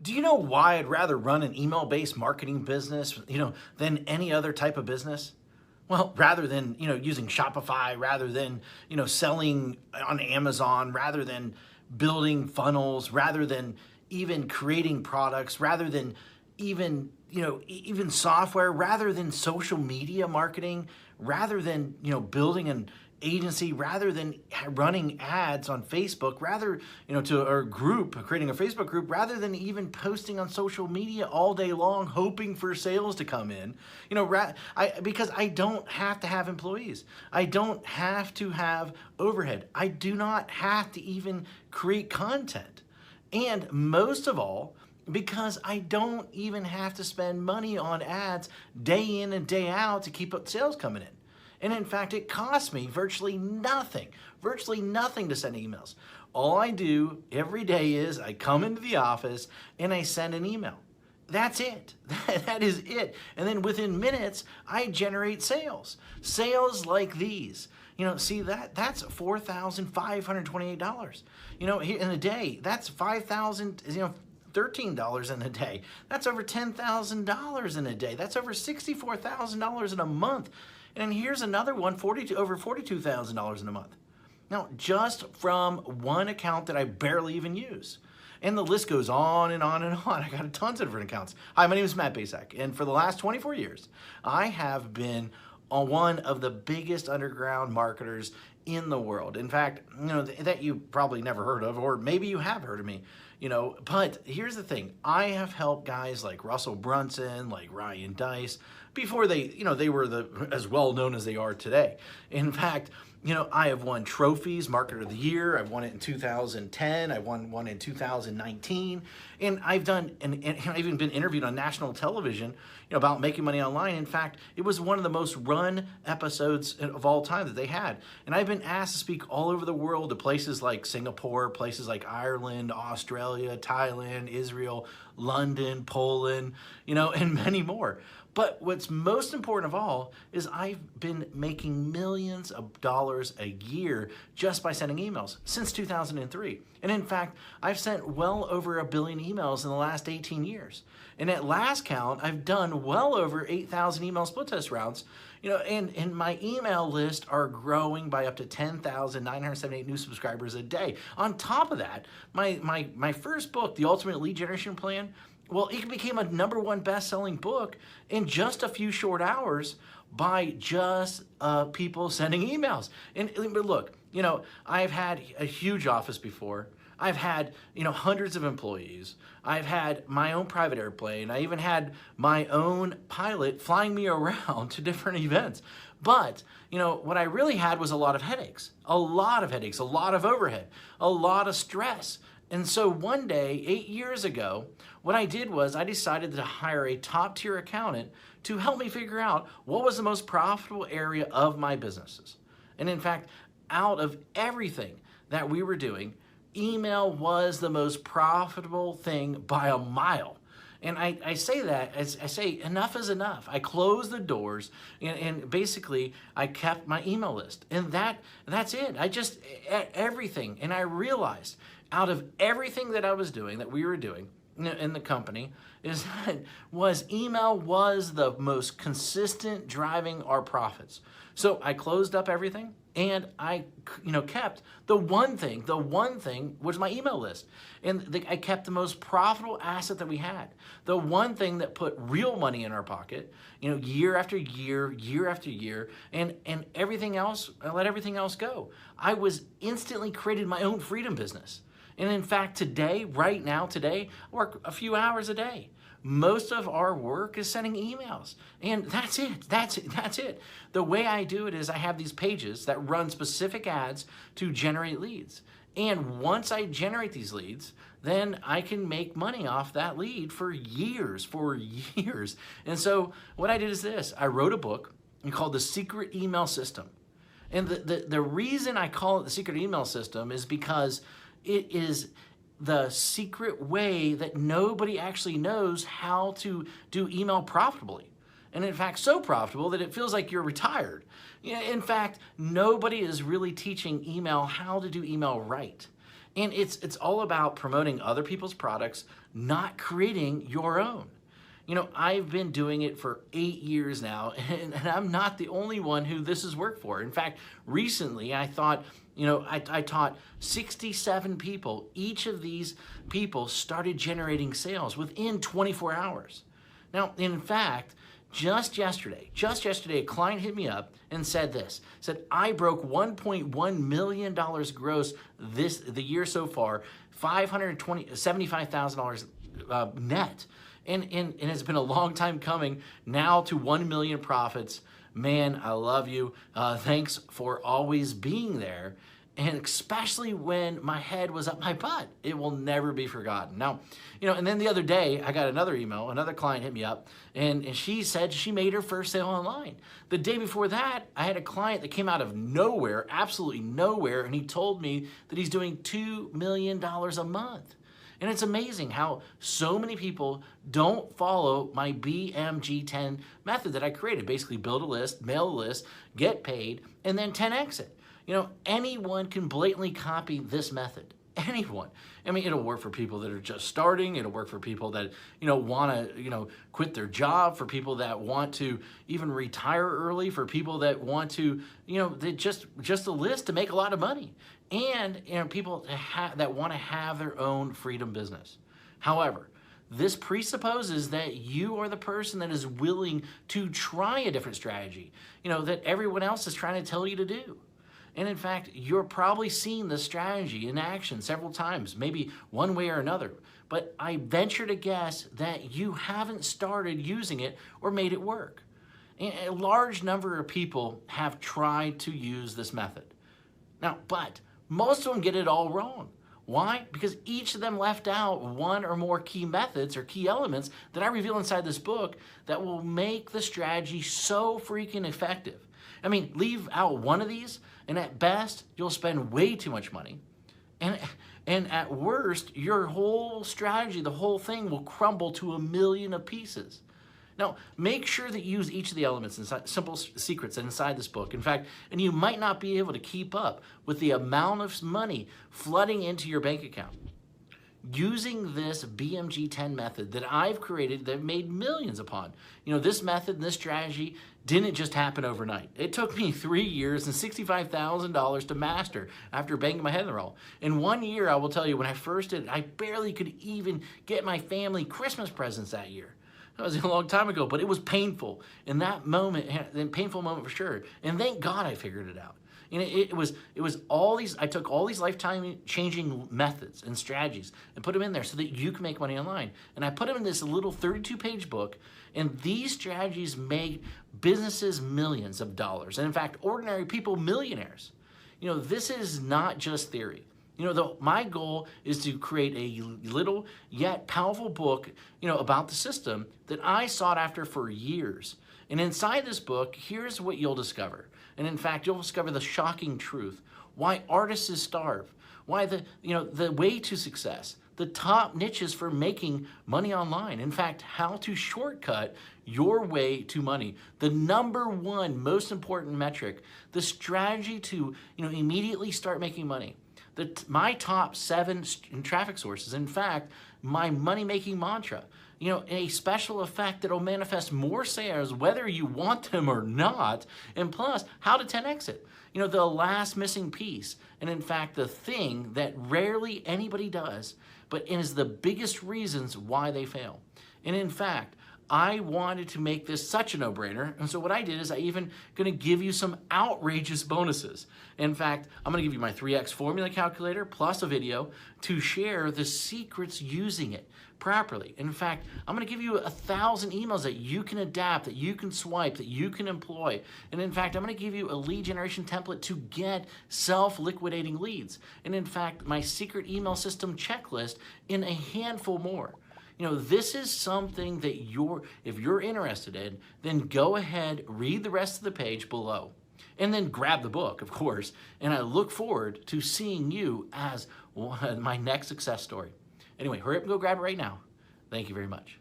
Do you know why I'd rather run an email-based marketing business, than any other type of business? Well, rather than, using Shopify, rather than, selling on Amazon, rather than building funnels, rather than even creating products, rather than even, even software, rather than social media marketing, rather than, building an agency, rather than running ads on Facebook, rather, to our group, creating a Facebook group, rather than even posting on social media all day long, hoping for sales to come in, because I don't have to have employees. I don't have to have overhead. I do not have to even create content. And most of all, because I don't even have to spend money on ads day in and day out to keep sales coming in. And in fact, it costs me virtually nothing to send emails. All I do every day is I come into the office and I send an email. That's it. That is it. And then within minutes, I generate sales. Sales like these. See that's $4,528. In a day, that's $5,000, $13 in a day. That's over $10,000 in a day. That's over $64,000 in a month. And here's another one, over $42,000 in a month. Now, just from one account that I barely even use. And the list goes on and on and on. I got tons of different accounts. Hi, my name is Matt Basak, and for the last 24 years, I have been one of the biggest underground marketers in the world. In fact, that you probably never heard of, or maybe you have heard of me, but here's the thing. I have helped guys like Russell Brunson, like Ryan Deiss, before they were as well known as they are today. In fact, I have won trophies, Marketer of the Year. I've won it in 2010. I won one in 2019. And I've done, and I've even been interviewed on national television, about making money online. In fact, it was one of the most run episodes of all time that they had. And I've been asked to speak all over the world to places like Singapore, places like Ireland, Australia, Thailand, Israel, London, Poland, and many more. But what's most important of all is I've been making millions of dollars a year just by sending emails since 2003. And in fact, I've sent well over 1 billion emails in the last 18 years. And at last count, I've done well over 8,000 email split test rounds. And my email list are growing by up to 10,978 new subscribers a day. On top of that, my first book, The Ultimate Lead Generation Plan, well, it became a #1 best-selling book in just a few short hours by just people sending emails. But look, I've had a huge office before. I've had, hundreds of employees. I've had my own private airplane. I even had my own pilot flying me around to different events. But, what I really had was a lot of headaches, a lot of overhead, a lot of stress. And so one day, 8 years ago, what I did was I decided to hire a top-tier accountant to help me figure out what was the most profitable area of my businesses. And in fact, out of everything that we were doing, email was the most profitable thing by a mile. And I say that, as I say, enough is enough. I closed the doors and basically I kept my email list. And that's it. I just, everything. And I realized out of everything that I was doing, that we were doing in the company, email was the most consistent driving our profits. So I closed up everything and I, kept the one thing was my email list. And I kept the most profitable asset that we had. The one thing that put real money in our pocket, year after year, year after year, and everything else, I let everything else go. I was instantly created my own freedom business. And in fact, right now, I work a few hours a day. Most of our work is sending emails. And that's it. The way I do it is I have these pages that run specific ads to generate leads. And once I generate these leads, then I can make money off that lead for years. And so what I did is this. I wrote a book called The Secret Email System. And the reason I call it The Secret Email System is because it is the secret way that nobody actually knows how to do email profitably. And in fact, so profitable that it feels like you're retired. In fact, nobody is really teaching email how to do email right. And it's all about promoting other people's products, not creating your own. I've been doing it for 8 years now, and I'm not the only one who this has worked for. In fact, recently I thought, I taught 67 people. Each of these people started generating sales within 24 hours. Now, in fact, just yesterday, a client hit me up and said I broke $1.1 million gross the year so far, $75,000 net. And it's been a long time coming now to 1 million profits. Man, I love you. Thanks for always being there. And especially when my head was up my butt, it will never be forgotten. Now, and then the other day I got another email, another client hit me up, and she said she made her first sale online. The day before that, I had a client that came out of nowhere, absolutely nowhere, and he told me that he's doing $2 million a month. And it's amazing how so many people don't follow my BMG10 method that I created. Basically, build a list, mail a list, get paid, and then 10x it. Anyone can blatantly copy this method. Anyone. I mean, it'll work for people that are just starting. It'll work for people that, want to, quit their job, for people that want to even retire early, for people that want to, they just a list to make a lot of money. And, people that want to have their own freedom business. However, this presupposes that you are the person that is willing to try a different strategy, that everyone else is trying to tell you to do. And in fact, you're probably seen this strategy in action several times, maybe one way or another. But I venture to guess that you haven't started using it or made it work. And a large number of people have tried to use this method. Now, but most of them get it all wrong. Why? Because each of them left out one or more key methods or key elements that I reveal inside this book that will make the strategy so freaking effective. I mean, leave out one of these, and at best, you'll spend way too much money. And at worst, your whole strategy, the whole thing will crumble to a million of pieces. Now, make sure that you use each of the elements inside, simple secrets inside this book. In fact, and you might not be able to keep up with the amount of money flooding into your bank account. Using this BMG10 method that I've created that I've made millions upon. This method and this strategy didn't just happen overnight. It took me 3 years and $65,000 to master after banging my head in the wall. In 1 year, I will tell you, when I first did it, I barely could even get my family Christmas presents that year. That was a long time ago, but it was painful. In that moment, a painful moment for sure. And thank God I figured it out. And it was all these, I took all these lifetime changing methods and strategies and put them in there so that you can make money online. And I put them in this little 32-page book, and these strategies make businesses millions of dollars. And in fact, ordinary people millionaires. This is not just theory. My goal is to create a little yet powerful book, about the system that I sought after for years. And inside this book, here's what you'll discover. And in fact, you'll discover the shocking truth. Why artists starve. Why the way to success. The top niches for making money online. In fact, how to shortcut your way to money. The number one most important metric. The strategy to immediately start making money. My top 7 traffic sources. In fact, my money-making mantra. A special effect that will manifest more sales whether you want them or not. And plus, how to 10x it. The last missing piece. And in fact, the thing that rarely anybody does, but is the biggest reasons why they fail. And in fact, I wanted to make this such a no-brainer, and so what I did is I even going to give you some outrageous bonuses. In fact, I'm going to give you my 3x formula calculator plus a video to share the secrets using it properly. In fact, I'm going to give you 1,000 emails that you can adapt, that you can swipe, that you can employ. And in fact, I'm going to give you a lead generation template to get self-liquidating leads. And in fact, my secret email system checklist in a handful more. This is something that if you're interested in, then go ahead, read the rest of the page below, and then grab the book, of course. And I look forward to seeing you as my next success story. Anyway, hurry up and go grab it right now. Thank you very much.